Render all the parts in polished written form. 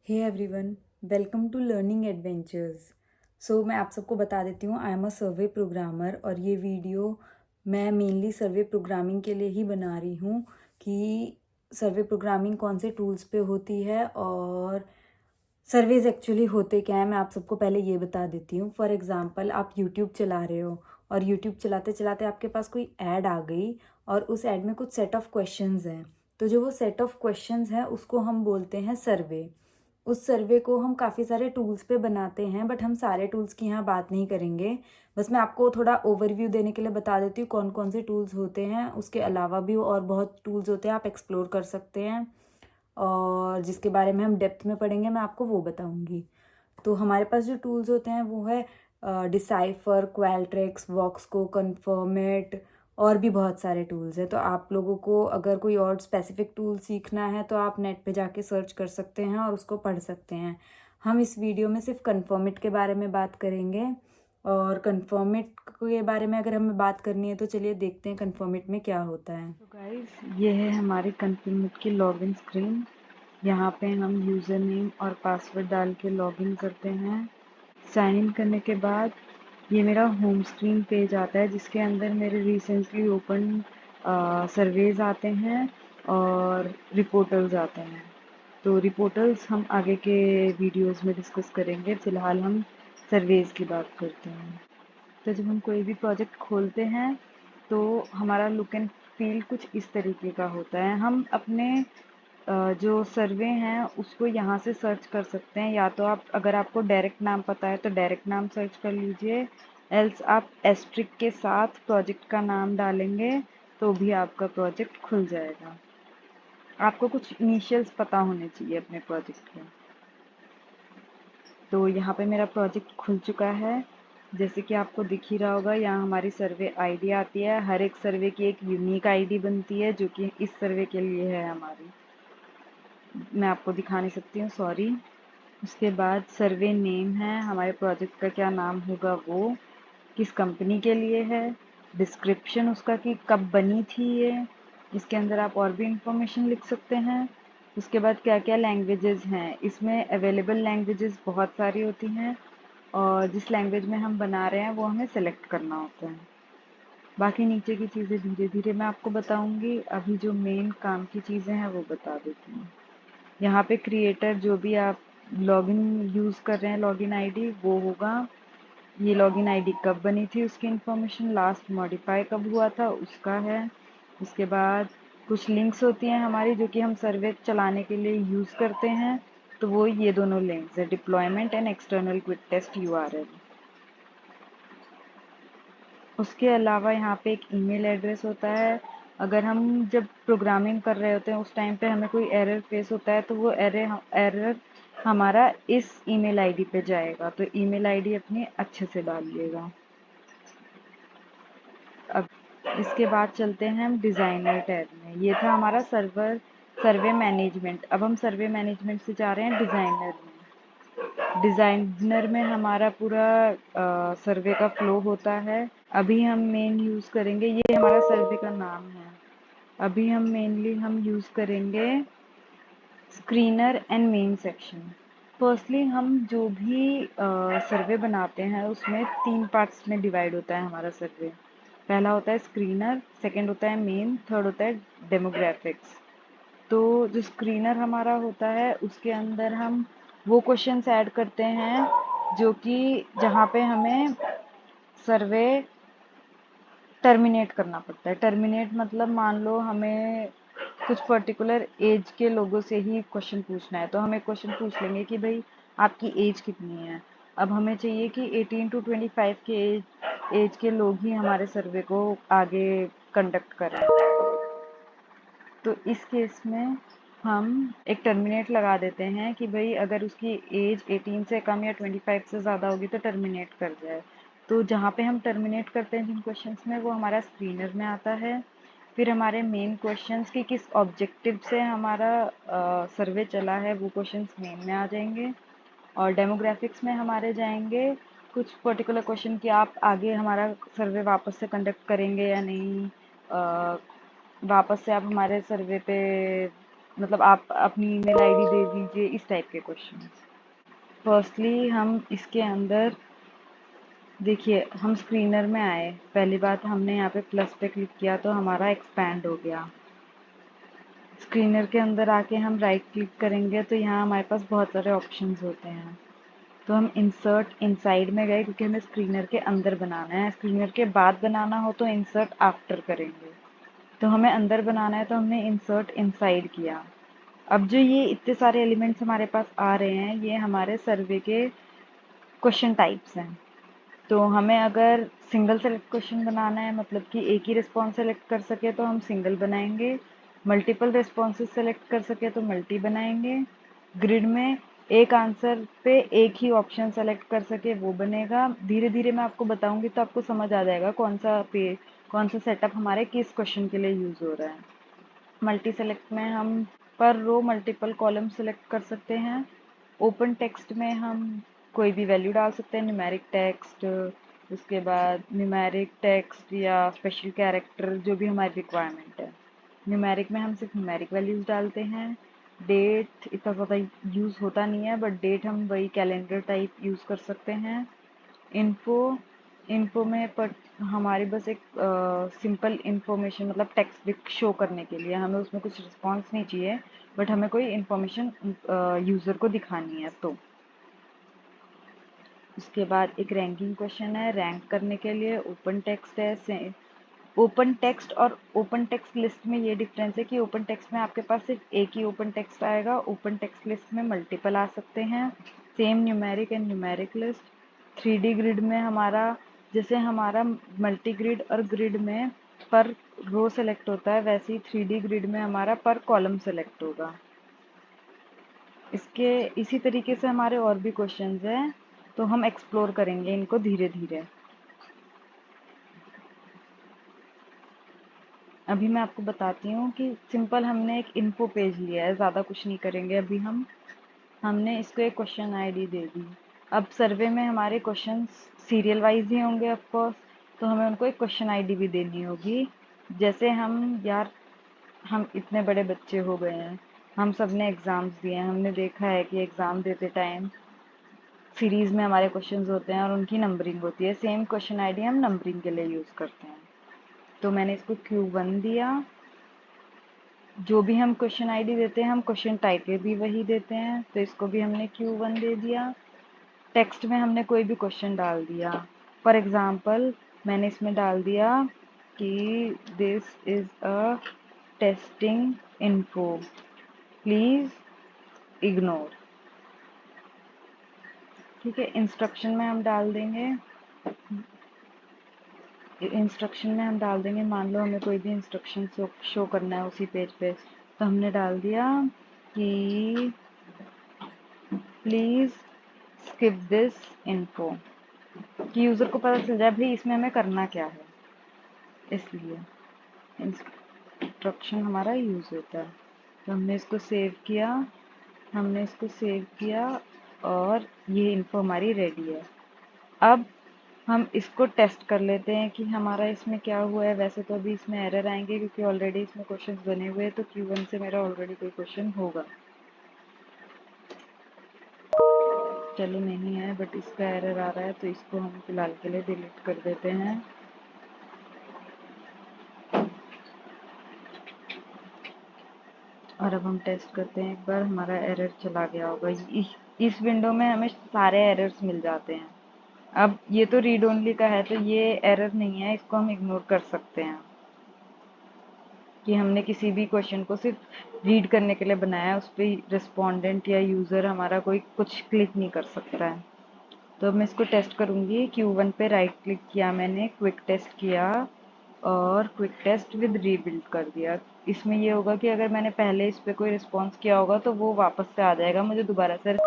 Hey everyone, welcome to learning adventures. मैं आप सबको बता देती हूँ, I am a survey programmer और ये वीडियो मैं मेनली सर्वे प्रोग्रामिंग के लिए ही बना रही हूँ कि सर्वे प्रोग्रामिंग कौन से टूल्स पे होती है और सर्वेज एक्चुअली होते क्या है मैं आप सबको पहले ये बता देती हूँ। फॉर एग्ज़ाम्पल, आप यूट्यूब चला रहे हो और यूट्यूब चलाते चलाते आपके पास कोई ऐड आ गई और उस ऐड में कुछ सेट ऑफ क्वेश्चंस हैं। तो जो वो सेट ऑफ क्वेश्चंस हैं उसको हम बोलते हैं सर्वे। उस सर्वे को हम काफ़ी सारे टूल्स पे बनाते हैं, बट हम सारे टूल्स की यहाँ बात नहीं करेंगे। बस मैं आपको थोड़ा ओवरव्यू देने के लिए बता देती हूँ कौन कौन से टूल्स होते हैं। उसके अलावा भी और बहुत टूल्स होते हैं, आप एक्सप्लोर कर सकते हैं और जिसके बारे में हम डेप्थ में पढ़ेंगे मैं आपको वो बताऊँगी। तो हमारे पास जो टूल्स होते हैं वो है डिसाइफर, क्वाल्ट्रिक्स, वॉक्सको, कन्फर्मेट और भी बहुत सारे टूल्स हैं। तो आप लोगों को अगर कोई और स्पेसिफिक टूल सीखना है तो आप नेट पे जाके सर्च कर सकते हैं और उसको पढ़ सकते हैं। हम इस वीडियो में सिर्फ कन्फर्मेट के बारे में बात करेंगे और कन्फर्मेट के बारे में अगर हमें बात करनी है तो चलिए देखते हैं कन्फर्मेट में क्या होता है। तो गाइस, ये है हमारी कन्फर्मेट की लॉगिन स्क्रीन। यहाँ पे हम यूज़र नेम और पासवर्ड डाल के लॉगिन करते हैं। साइन इन करने के बाद ये मेरा होम स्क्रीन पेज आता है जिसके अंदर मेरे रिसेंटली ओपन सर्वेज आते हैं और रिपोर्टल्स आते हैं। तो रिपोर्टल्स हम आगे के वीडियोस में डिस्कस करेंगे, फ़िलहाल हम सर्वेज की बात करते हैं। तो जब हम कोई भी प्रोजेक्ट खोलते हैं तो हमारा लुक एंड फील कुछ इस तरीके का होता है। हम अपने जो सर्वे हैं उसको यहाँ से सर्च कर सकते हैं, या तो आप अगर आपको डायरेक्ट नाम पता है तो डायरेक्ट नाम सर्च कर लीजिए, एल्स आप एस्ट्रिक के साथ प्रोजेक्ट का नाम डालेंगे तो भी आपका प्रोजेक्ट खुल जाएगा। आपको कुछ इनिशियल्स पता होने चाहिए अपने प्रोजेक्ट के। तो यहाँ पे मेरा प्रोजेक्ट खुल चुका है। जैसे कि आपको दिख ही रहा होगा, यहाँ हमारी सर्वे आईडी आती है। हर एक सर्वे की एक यूनिक आईडी बनती है जो कि इस सर्वे के लिए है हमारी। मैं आपको दिखा नहीं सकती हूँ, सॉरी। उसके बाद सर्वे नेम है, हमारे प्रोजेक्ट का क्या नाम होगा, वो किस कंपनी के लिए है, डिस्क्रिप्शन उसका कि कब बनी थी ये, इसके अंदर आप और भी इंफॉर्मेशन लिख सकते हैं। उसके बाद क्या क्या लैंग्वेजेस हैं, इसमें अवेलेबल लैंग्वेजेस बहुत सारी होती हैं और जिस लैंग्वेज में हम बना रहे हैं वो हमें सेलेक्ट करना होता है। बाकी नीचे की चीज़ें धीरे धीरे मैं आपको बताऊंगी, अभी जो मेन काम की चीज़ें हैं वो बता देती हूँ। यहाँ पे क्रिएटर जो भी आप लॉगिन यूज़ कर रहे हैं, लॉगिन आईडी वो होगा। ये लॉगिन आईडी कब बनी थी उसकी इन्फॉर्मेशन, लास्ट मॉडिफाई कब हुआ था उसका है। उसके बाद कुछ लिंक्स होती हैं हमारी जो कि हम सर्वे चलाने के लिए यूज़ करते हैं, तो वो ये दोनों लिंक्स है, deployment and external quick test URL. उसके अलावा यहाँ पे एक ईमेल एड्रेस होता है। अगर हम जब प्रोग्रामिंग कर रहे होते हैं उस टाइम पे हमें कोई एरर फेस होता है तो वो एरर हमारा इस ईमेल आईडी पे जाएगा, तो ईमेल आईडी अपनी अच्छे से डालिएगा। अब इसके बाद चलते हैं हम डिज़ाइनर टैब में। ये था हमारा सर्वे मैनेजमेंट। अब हम सर्वे मैनेजमेंट से जा रहे हैं डिज़ाइनर में। डिज़ाइनर में हमारा पूरा सर्वे का फ्लो होता है। अभी हम मेन यूज़ करेंगे, ये हमारा सर्वे का नाम है। अभी हम मेनली यूज़ करेंगे screener and main section. Firstly हम जो भी सर्वे बनाते हैं उसमें 3 पार्ट्स में डिवाइड होता है हमारा सर्वे। पहला होता है स्क्रीनर, सेकंड होता है मेन, थर्ड होता है डेमोग्राफिक्स। तो जो स्क्रीनर हमारा होता है उसके अंदर हम वो क्वेश्चंस ऐड करते हैं जो कि जहाँ पे हमें सर्वे टर्मिनेट करना पड़ता है। टर्मिनेट मतलब मान लो हमें कुछ पर्टिकुलर एज के लोगों से ही क्वेश्चन पूछना है, तो हम एक क्वेश्चन पूछ लेंगे कि भाई आपकी एज कितनी है। अब हमें चाहिए कि 18 to 25 के एज के लोग ही हमारे सर्वे को आगे कंडक्ट करें। तो इस केस में हम एक टर्मिनेट लगा देते हैं कि भाई अगर उसकी एज 18 से कम या 25 से ज़्यादा होगी तो टर्मिनेट कर जाए। तो जहाँ पे हम टर्मिनेट करते हैं जिन क्वेश्चंस में, वो हमारा स्क्रीनर में आता है। फिर हमारे मेन क्वेश्चंस की किस ऑब्जेक्टिव से हमारा सर्वे चला है वो क्वेश्चंस मेन में आ जाएंगे। और डेमोग्राफिक्स में हमारे जाएंगे कुछ पर्टिकुलर क्वेश्चन कि आप आगे हमारा सर्वे वापस से कंडक्ट करेंगे या नहीं, वापस से आप हमारे सर्वे पे मतलब आप अपनी ईमेल आईडी दे दीजिए, इस टाइप के क्वेश्चन। फर्स्टली हम इसके अंदर देखिए, हम स्क्रीनर में आए, पहली बात हमने यहाँ पे प्लस पे क्लिक किया तो हमारा एक्सपैंड हो गया। स्क्रीनर के अंदर आके हम राइट क्लिक करेंगे तो यहाँ हमारे पास बहुत सारे ऑप्शंस होते हैं। तो हम इंसर्ट इनसाइड में गए क्योंकि हमें स्क्रीनर के अंदर बनाना है। स्क्रीनर के बाद बनाना हो तो इंसर्ट आफ्टर करेंगे। तो हमें अंदर बनाना है तो हमने इंसर्ट इनसाइड किया। अब जो ये इतने सारे एलिमेंट्स हमारे पास आ रहे हैं, ये हमारे सर्वे के क्वेश्चन टाइप्स हैं। तो हमें अगर सिंगल सेलेक्ट क्वेश्चन बनाना है, मतलब कि एक ही रिस्पॉन्स सेलेक्ट कर सके तो हम सिंगल बनाएंगे। मल्टीपल रिस्पॉन्सेज सेलेक्ट कर सके तो मल्टी बनाएंगे। ग्रिड में एक आंसर पे एक ही ऑप्शन सेलेक्ट कर सके वो बनेगा। धीरे धीरे मैं आपको बताऊंगी तो आपको समझ आ जाएगा कौन सा सेटअप हमारे किस क्वेश्चन के लिए यूज हो रहा है। मल्टी सेलेक्ट में हम पर रो मल्टीपल कॉलम सेलेक्ट कर सकते हैं। ओपन टेक्स्ट में हम कोई भी वैल्यू डाल सकते हैं, न्यूमेरिक टेक्स्ट, उसके बाद न्यूमेरिक टेक्स्ट या स्पेशल कैरेक्टर, जो भी हमारी रिक्वायरमेंट है। न्यूमेरिक में हम सिर्फ न्यूमेरिक वैल्यूज डालते हैं। डेट इतना ज़्यादा यूज़ होता नहीं है, बट डेट हम वही कैलेंडर टाइप यूज़ कर सकते हैं। इन्फो इन्फो में पर हमारी बस एक सिंपल इंफॉर्मेशन, मतलब टेक्स्ट बुक शो करने के लिए, हमें उसमें कुछ रिस्पॉन्स नहीं चाहिए, बट हमें कोई इन्फॉर्मेशन यूज़र को दिखानी है। तो उसके बाद एक रैंकिंग क्वेश्चन है, रैंक करने के लिए ओपन टेक्स्ट है। ओपन टेक्स्ट और ओपन टेक्स्ट लिस्ट में ये डिफरेंस है कि ओपन टेक्स्ट में आपके पास सिर्फ एक ही ओपन टेक्स्ट आएगा, ओपन टेक्स्ट लिस्ट में मल्टीपल आ सकते हैं। Same numeric and numeric list. 3D grid में हमारा, जैसे हमारा मल्टी ग्रिड और ग्रिड में पर रो सेलेक्ट होता है, वैसे ही 3D ग्रिड में हमारा पर कॉलम सेलेक्ट होगा। इसके इसी तरीके से हमारे और भी क्वेश्चंस हैं, तो हम एक्सप्लोर करेंगे इनको धीरे धीरे। अभी मैं आपको बताती हूँ कि सिंपल हमने एक इन्फो पेज लिया है, ज़्यादा कुछ नहीं करेंगे अभी हमने इसको एक क्वेश्चन आईडी दे दी। अब सर्वे में हमारे क्वेश्चंस सीरियल वाइज ही होंगे ऑफ कोर्स, तो हमें उनको एक क्वेश्चन आईडी भी देनी होगी। जैसे हम इतने बड़े बच्चे हो गए हैं, हम सब ने एग्ज़ाम्स दिए हैं, हमने देखा है कि एग्ज़ाम देते टाइम सीरीज़ में हमारे क्वेश्चंस होते हैं और उनकी नंबरिंग होती है। सेम क्वेश्चन आईडी हम नंबरिंग के लिए यूज़ करते हैं। तो मैंने इसको Q1 दिया। जो भी हम क्वेश्चन आईडी देते हैं, हम क्वेश्चन टाइप पे भी वही देते हैं, तो इसको भी हमने Q1 दे दिया। टेक्स्ट में हमने कोई भी क्वेश्चन डाल दिया। फॉर एग्जांपल मैंने इसमें डाल दिया कि this is a testing info, please ignore. ठीक है, इंस्ट्रक्शन में हम डाल देंगे, मान लो हमें कोई भी इंस्ट्रक्शन शो करना है उसी पेज पे, तो हमने डाल दिया कि प्लीज़ स्किप दिस इन्फो, कि यूज़र को पता चल जाए भाई इसमें हमें करना क्या है। इसलिए इंस्ट्रक्शन हमारा यूज़ होता है। तो हमने इसको सेव किया और ये इन्फो हमारी रेडी है। अब हम इसको टेस्ट कर लेते हैं कि हमारा इसमें क्या हुआ है। वैसे तो अभी इसमें एरर आएंगे क्योंकि ऑलरेडी इसमें क्वेश्चंस बने हुए हैं, तो Q1 से मेरा ऑलरेडी कोई क्वेश्चन होगा। चलो नहीं है, बट इसका एरर आ रहा है, तो इसको हम फिलहाल के लिए डिलीट कर देते हैं। और अब हम टेस्ट करते हैं एक बार, हमारा एरर चला गया होगा। इस विंडो में हमें सारे एरर्स मिल जाते हैं। अब ये तो रीड ओनली का है, तो ये एरर नहीं है, इसको हम इग्नोर कर सकते हैं कि हमने किसी भी क्वेश्चन को सिर्फ रीड करने के लिए बनाया है, उस पर रिस्पोंडेंट या यूज़र हमारा कोई कुछ क्लिक नहीं कर सकता है। तो अब मैं इसको टेस्ट करूँगी। Q1 पे राइट क्लिक किया मैंने, क्विक टेस्ट किया और क्विक टेस्ट विद रीबिल्ड कर दिया। इसमें ये होगा कि अगर मैंने पहले इस पर कोई रिस्पॉन्स किया होगा तो वो वापस से आ जाएगा, मुझे दोबारा से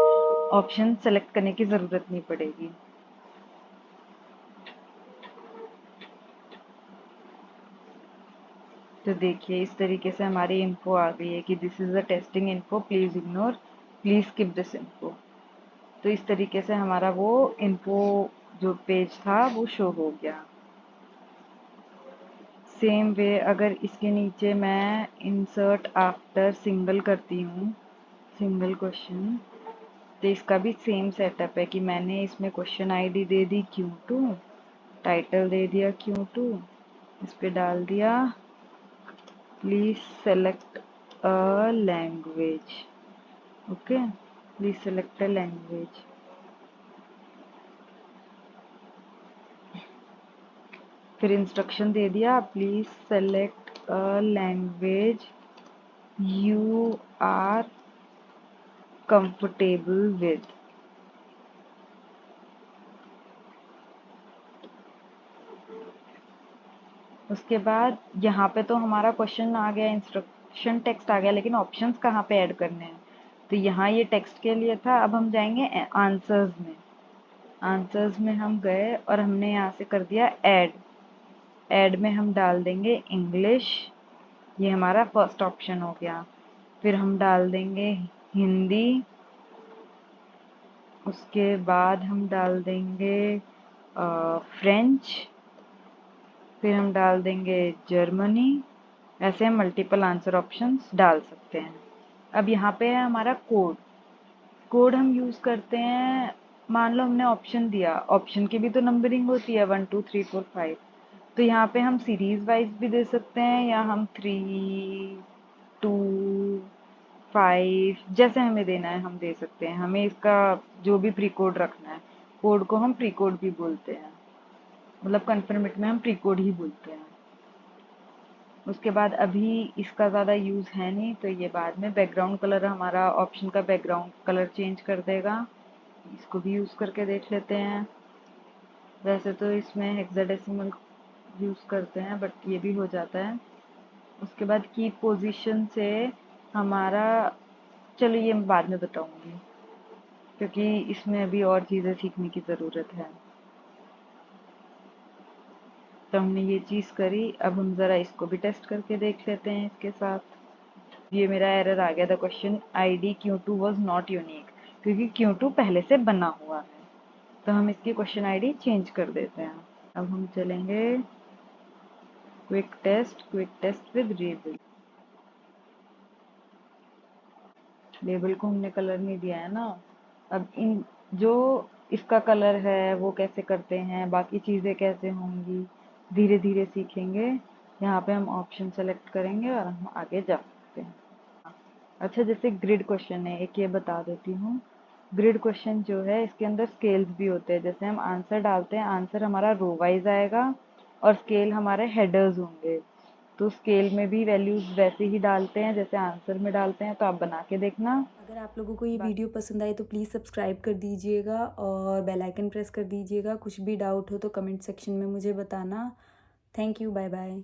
ऑप्शन सेलेक्ट करने की ज़रूरत नहीं पड़ेगी। तो देखिए इस तरीके से हमारी इन्फो आ गई है कि this is the testing info, please ignore, please skip this info. तो इस तरीके से हमारा वो इन्फो जो पेज था वो शो हो गया। सेम वे अगर इसके नीचे मैं इंसर्ट आफ्टर सिंगल करती हूँ, सिंगल क्वेश्चन, तो इसका भी सेम सेटअप है कि मैंने इसमें क्वेश्चन आईडी दे दी Q2, टाइटल दे दिया Q2, इस पे डाल दिया please select a language. Okay, please select a language. फिर इंस्ट्रक्शन दे दिया please select a language you are comfortable with. उसके बाद यहाँ पे तो हमारा क्वेश्चन आ गया, इंस्ट्रक्शन टेक्स्ट आ गया, लेकिन ऑप्शंस कहाँ पे ऐड करने हैं? तो यहाँ ये टेक्स्ट के लिए था, अब हम जाएंगे आंसर्स में। आंसर्स में हम गए और हमने यहाँ से कर दिया ऐड। ऐड में हम डाल देंगे इंग्लिश, ये हमारा फर्स्ट ऑप्शन हो गया। फिर हम डाल देंगे हिंदी, उसके बाद हम डाल देंगे फ्रेंच, फिर हम डाल देंगे जर्मनी। ऐसे हम मल्टीपल आंसर ऑप्शंस डाल सकते हैं। अब यहाँ पे है हमारा कोड। कोड हम यूज़ करते हैं, मान लो हमने ऑप्शन दिया, ऑप्शन की भी तो नंबरिंग होती है 1 2 3 4 5। तो यहाँ पे हम सीरीज वाइज भी दे सकते हैं, या हम 3 2 5 जैसे हमें देना है हम दे सकते हैं। हमें इसका जो भी प्री कोड रखना है, कोड को हम प्री कोड भी बोलते हैं, मतलब कन्फर्मेट में हम प्री कोड ही बोलते हैं। उसके बाद अभी इसका ज़्यादा यूज़ है नहीं, तो ये बाद में बैकग्राउंड कलर हमारा ऑप्शन का बैकग्राउंड कलर चेंज कर देगा। इसको भी यूज़ करके देख लेते हैं। वैसे तो इसमें हेक्साडेसिमल यूज़ करते हैं, बट ये भी हो जाता है। उसके बाद की पोजीशन से हमारा, चलो ये मैं बाद में बताऊंगी, क्योंकि इसमें अभी और चीज़ें सीखने की ज़रूरत है। तो हमने ये चीज़ करी, अब हम ज़रा इसको भी टेस्ट करके देख लेते हैं इसके साथ। ये मेरा एरर आ गया था, question ID Q2 was not unique, क्योंकि Q2 पहले से बना हुआ है। तो हम इसकी क्वेश्चन आईडी चेंज कर देते हैं। अब हम चलेंगे quick test with label. Label को हमने कलर नहीं दिया है ना। अब इन जो इसका कलर है वो कैसे करते हैं, बाकी चीज़ें कैसे होंगी, धीरे धीरे सीखेंगे। यहाँ पे हम ऑप्शन सेलेक्ट करेंगे और हम आगे जा सकते हैं। अच्छा, जैसे ग्रिड क्वेश्चन है, एक ये बता देती हूँ। ग्रिड क्वेश्चन जो है इसके अंदर स्केल्स भी होते हैं। जैसे हम आंसर डालते हैं, आंसर हमारा रो वाइज आएगा और स्केल हमारे हेडर्स होंगे। तो स्केल में भी वैल्यूज वैसे ही डालते हैं जैसे आंसर में डालते हैं, तो आप बना के देखना। अगर आप लोगों को ये वीडियो पसंद आए तो प्लीज़ सब्सक्राइब कर दीजिएगा और बेल आइकन प्रेस कर दीजिएगा। कुछ भी डाउट हो तो कमेंट सेक्शन में मुझे बताना। Thank you, bye bye.